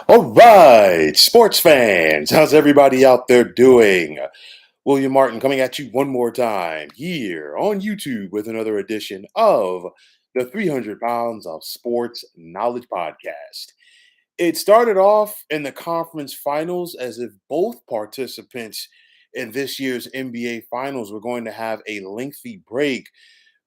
All right, sports fans, how's everybody out there doing? William Martin coming at you one more time here on YouTube with another edition of the 300 Pounds of Sports Knowledge Podcast. It started off in the conference finals as if both participants in this year's NBA Finals were going to have a lengthy break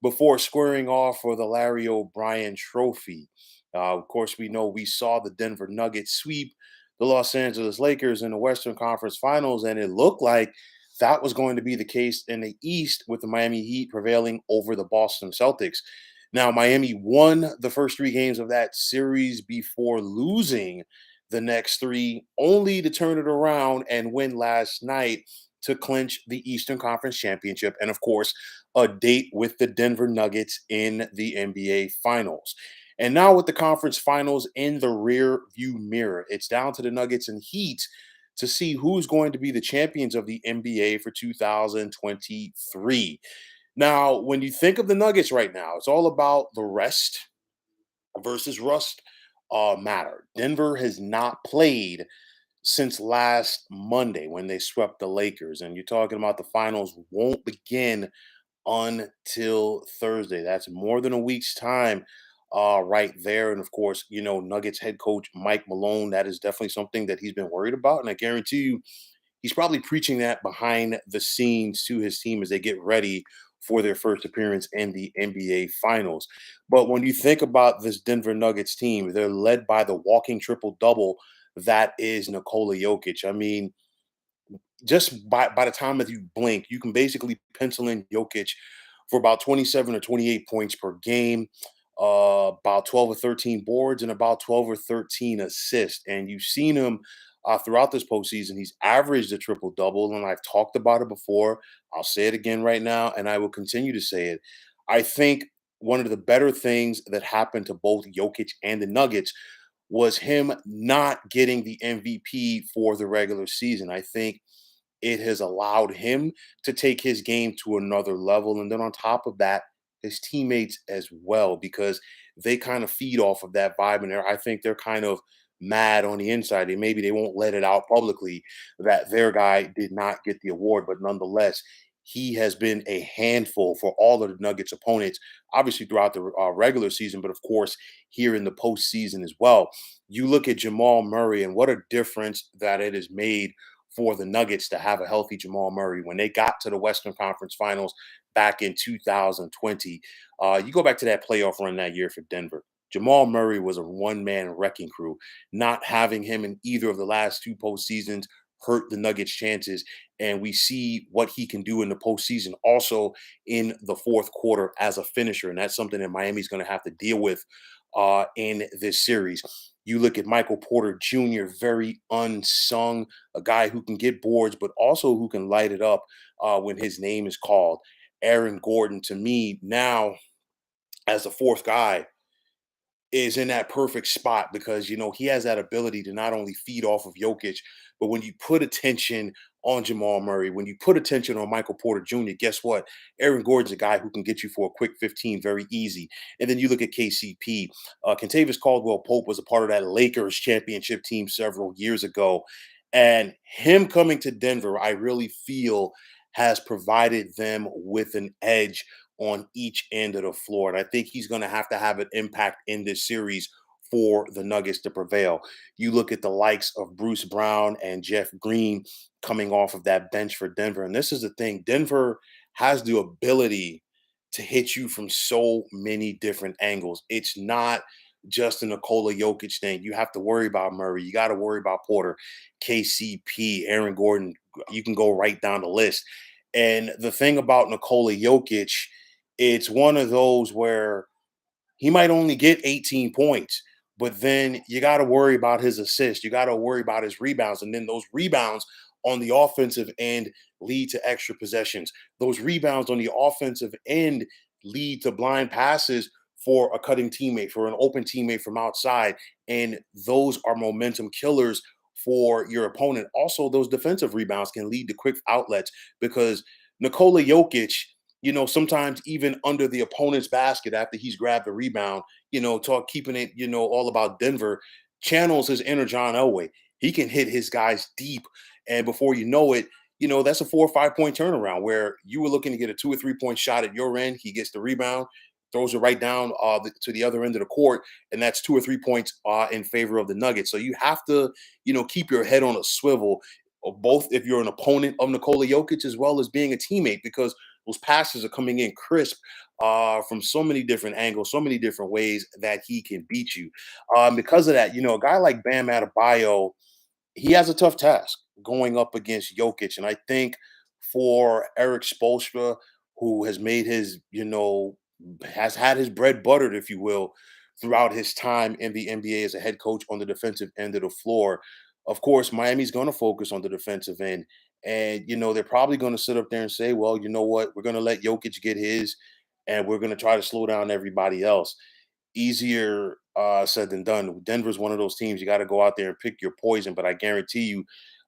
before squaring off for the Larry O'Brien Trophy. Of course, we know we saw the Denver Nuggets sweep the Los Angeles Lakers in the Western Conference Finals, and it looked like that was going to be the case in the East with the Miami Heat prevailing over the Boston Celtics. Now, Miami won the first three games of that series before losing the next three, only to turn it around and win last night to clinch the Eastern Conference Championship. And of course, a date with the Denver Nuggets in the NBA Finals. And now with the conference finals in the rear view mirror, it's down to the Nuggets and Heat to see who's going to be the champions of the NBA for 2023. Now, when you think of the Nuggets right now, it's all about the rest versus rust matter. Denver has not played since last Monday when they swept the Lakers. And you're talking about the finals won't begin until Thursday. That's more than a week's time right there. And of course, Nuggets head coach Mike Malone, that is definitely something that he's been worried about. And I guarantee you, he's probably preaching that behind the scenes to his team as they get ready for their first appearance in the NBA Finals. But when you think about this Denver Nuggets team, they're led by the walking triple double that is Nikola Jokic. I mean, just by the time that you blink, you can basically pencil in Jokic for about 27 or 28 points per game, about 12 or 13 boards, and about 12 or 13 assists. And you've seen him throughout this postseason. He's averaged a triple double, and I've talked about it before. I'll say it again right now, and I will continue to say it. I think one of the better things that happened to both Jokic and the Nuggets was him not getting the MVP for the regular season. I think it has allowed him to take his game to another level. And then on top of that, his teammates as well, because they kind of feed off of that vibe. And I think they're kind of mad on the inside. And maybe they won't let it out publicly that their guy did not get the award. But nonetheless, he has been a handful for all of the Nuggets opponents, obviously throughout the regular season, but of course here in the postseason as well. You look at Jamal Murray and what a difference that it has made for the Nuggets to have a healthy Jamal Murray when they got to the Western Conference Finals back in 2020. You go back to that playoff run that year for Denver. Jamal Murray was a one-man wrecking crew. Not having him in either of the last two postseasons hurt the Nuggets' chances, and we see what he can do in the postseason, also in the fourth quarter as a finisher, and that's something that Miami's going to have to deal with in this series. You look at Michael Porter Jr., very unsung, a guy who can get boards, but also who can light it up when his name is called. Aaron Gordon, to me, now as the fourth guy, is in that perfect spot because he has that ability to not only feed off of Jokic, but when you put attention on Jamal Murray, when you put attention on Michael Porter Jr., guess what? Aaron Gordon's a guy who can get you for a quick 15 very easy. And then you look at KCP. Kentavious Caldwell Pope was a part of that Lakers championship team several years ago. And him coming to Denver, I really feel has provided them with an edge on each end of the floor. And I think he's going to have an impact in this series for the Nuggets to prevail. You look at the likes of Bruce Brown and Jeff Green coming off of that bench for Denver. And this is the thing, Denver has the ability to hit you from so many different angles. It's not just a Nikola Jokic thing. You have to worry about Murray. You got to worry about Porter, KCP, Aaron Gordon. You can go right down the list. And the thing about Nikola Jokic, it's one of those where he might only get 18 points, but then you got to worry about his assists. You got to worry about his rebounds. And then those rebounds on the offensive end lead to extra possessions. Those rebounds on the offensive end lead to blind passes for a cutting teammate, for an open teammate from outside. And those are momentum killers for your opponent. Also, those defensive rebounds can lead to quick outlets because Nikola Jokic, sometimes even under the opponent's basket after he's grabbed the rebound, talk keeping it, all about Denver. channels his inner John Elway. He can hit his guys deep, and before you know it, that's a 4 or 5 point turnaround where you were looking to get a 2 or 3 point shot at your end. He gets the rebound, throws it right down to the other end of the court, and that's 2 or 3 points in favor of the Nuggets. So you have to, keep your head on a swivel, both if you're an opponent of Nikola Jokic as well as being a teammate, because those passes are coming in crisp from so many different angles, so many different ways that he can beat you. Because of that, a guy like Bam Adebayo, he has a tough task going up against Jokic. And I think for Eric Spoelstra, who has made his, has had his bread buttered, if you will, throughout his time in the NBA as a head coach on the defensive end of the floor. Of course, Miami's going to focus on the defensive end. And, they're probably going to sit up there and say, well, you know what? We're going to let Jokic get his, and we're going to try to slow down everybody else. Easier said than done. Denver's one of those teams you got to go out there and pick your poison. But I guarantee you,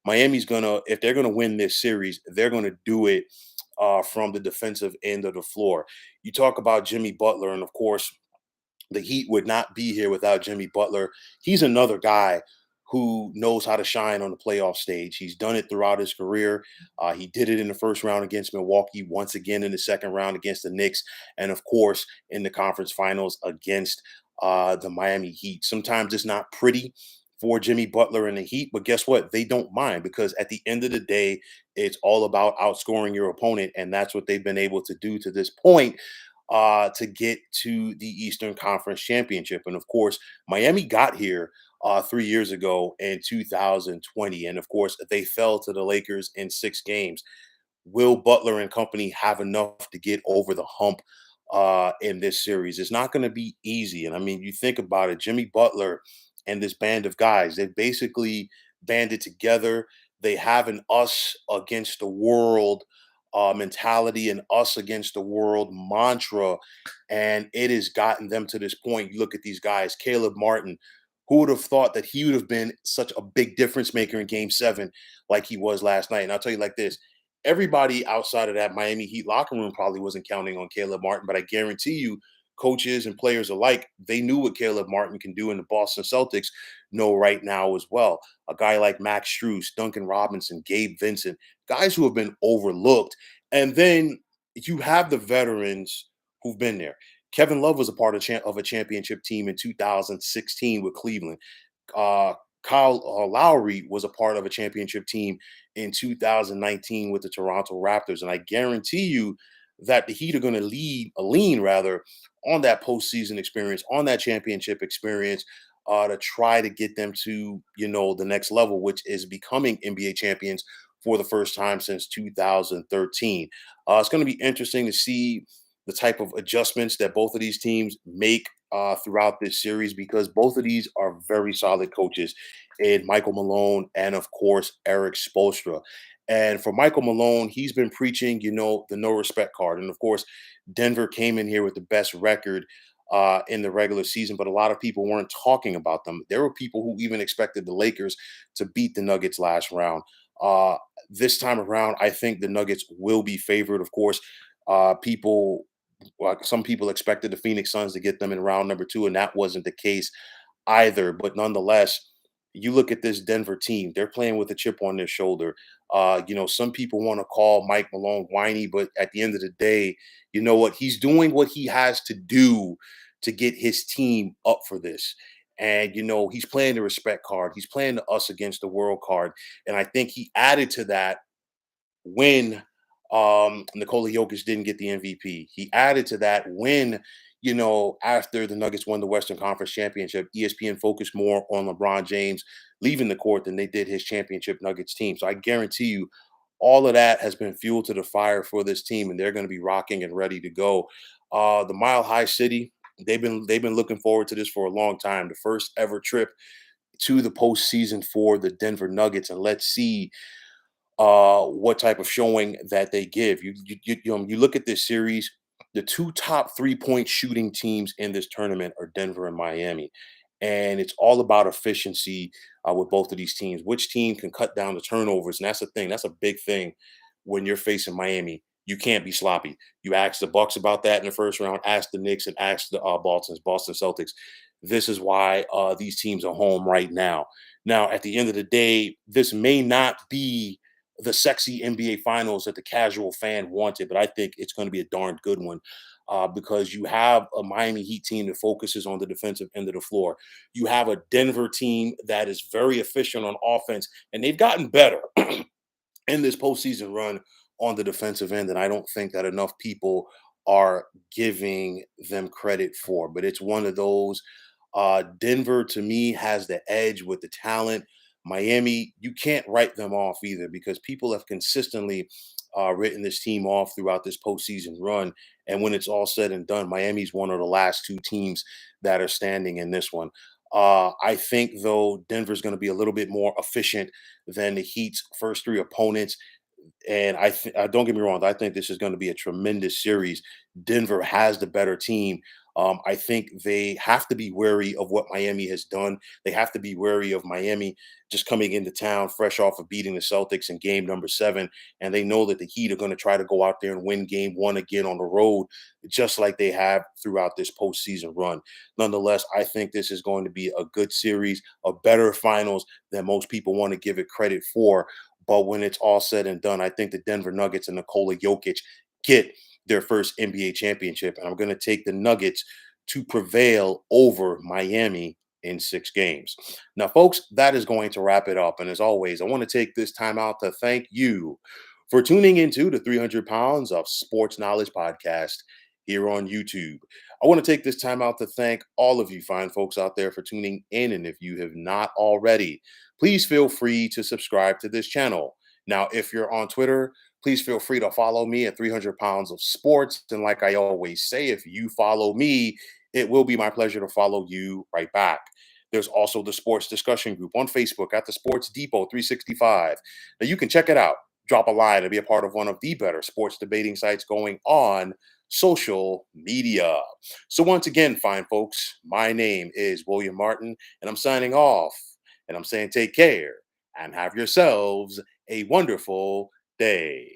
Miami's gonna, if they're gonna win this series, they're gonna do it from the defensive end of the floor. You talk about Jimmy Butler, and of course, the Heat would not be here without Jimmy Butler. He's another guy who knows how to shine on the playoff stage. He's done it throughout his career. He did it in the first round against Milwaukee, once again in the second round against the Knicks, and of course in the conference finals against the Miami Heat. Sometimes it's not pretty for Jimmy Butler and the Heat, but guess what? They don't mind, because at the end of the day, it's all about outscoring your opponent, and that's what they've been able to do to this point to get to the Eastern Conference Championship. And of course, Miami got here 3 years ago in 2020. And of course, they fell to the Lakers in 6 games. Will Butler and company have enough to get over the hump in this series? It's not going to be easy. And I mean, you think about it, Jimmy Butler and this band of guys, they've basically banded together. They have an us against the world mentality and us against the world mantra. And it has gotten them to this point. You look at these guys, Caleb Martin. Who would have thought that he would have been such a big difference maker in game 7 like he was last night? And I'll tell you like this, everybody outside of that Miami Heat locker room probably wasn't counting on Caleb Martin, but I guarantee you, coaches and players alike, they knew what Caleb Martin can do, and the Boston Celtics know right now as well. A guy like Max Strus, Duncan Robinson, Gabe Vincent, guys who have been overlooked. And then you have the veterans who've been there. Kevin Love was a part of a championship team in 2016 with Cleveland. Uh, Kyle Lowry was a part of a championship team in 2019 with the Toronto Raptors, and I guarantee you that the Heat are going to lean rather on that postseason experience, on that championship experience, to try to get them to the next level, which is becoming NBA champions for the first time since 2013. It's going to be interesting to see the type of adjustments that both of these teams make throughout this series, because both of these are very solid coaches in Michael Malone and, of course, Eric Spoelstra. And for Michael Malone, he's been preaching, the no respect card. And of course, Denver came in here with the best record in the regular season, but a lot of people weren't talking about them. There were people who even expected the Lakers to beat the Nuggets last round. Uh, this time around, I think the Nuggets will be favored. Of course, some people expected the Phoenix Suns to get them in round number 2, and that wasn't the case either. But nonetheless, you look at this Denver team, they're playing with a chip on their shoulder. Some people want to call Mike Malone whiny, but at the end of the day, you know what? He's doing what he has to do to get his team up for this. And, he's playing the respect card. He's playing the us against the world card. And I think he added to that when Nikola Jokic didn't get the MVP. He added to that when, after the Nuggets won the Western Conference Championship, ESPN focused more on LeBron James leaving the court than they did his championship Nuggets team. So I guarantee you, all of that has been fuel to the fire for this team, and they're going to be rocking and ready to go. The Mile High City, they've been looking forward to this for a long time. The first ever trip to the postseason for the Denver Nuggets, and let's see what type of showing that they give. You look at this series, the two top 3 point shooting teams in this tournament are Denver and Miami, and it's all about efficiency with both of these teams. Which team can cut down the turnovers, and that's the thing. That's a big thing when you're facing Miami. You can't be sloppy. You asked the Bucks about that in the first round. Ask the Knicks and ask the Boston Celtics. this is why these teams are home right now. Now, at the end of the day, this may not be the sexy NBA finals that the casual fan wanted, but I think it's going to be a darn good one. Because you have a Miami Heat team that focuses on the defensive end of the floor. You have a Denver team that is very efficient on offense, and they've gotten better in this postseason run on the defensive end, and I don't think that enough people are giving them credit for. But it's one of those. Denver, to me, has the edge with the talent. Miami, you can't write them off either because people have consistently written this team off throughout this postseason run. And when it's all said and done, Miami's one of the last two teams that are standing in this one. I think, though, Denver's going to be a little bit more efficient than the Heat's first three opponents. And don't get me wrong, I think this is going to be a tremendous series. Denver has the better team. I think they have to be wary of what Miami has done. They have to be wary of Miami just coming into town fresh off of beating the Celtics in game number 7. And they know that the Heat are going to try to go out there and win game 1 again on the road, just like they have throughout this postseason run. Nonetheless, I think this is going to be a good series, a better finals than most people want to give it credit for. But when it's all said and done, I think the Denver Nuggets and Nikola Jokic get their first NBA championship. And I'm going to take the Nuggets to prevail over Miami in 6 games. Now, folks, that is going to wrap it up. And as always, I want to take this time out to thank you for tuning into the 300 Pounds of Sports Knowledge podcast here on YouTube. I want to take this time out to thank all of you fine folks out there for tuning in. And if you have not already, please feel free to subscribe to this channel. Now, if you're on Twitter, please feel free to follow me at 300 Pounds of Sports. And like I always say, if you follow me, it will be my pleasure to follow you right back. There's also the sports discussion group on Facebook at the Sports Depot 365. Now, you can check it out, drop a line, and be a part of one of the better sports debating sites going on social media. So, once again, fine folks, my name is William Martin, and I'm signing off. And I'm saying take care and have yourselves a wonderful day.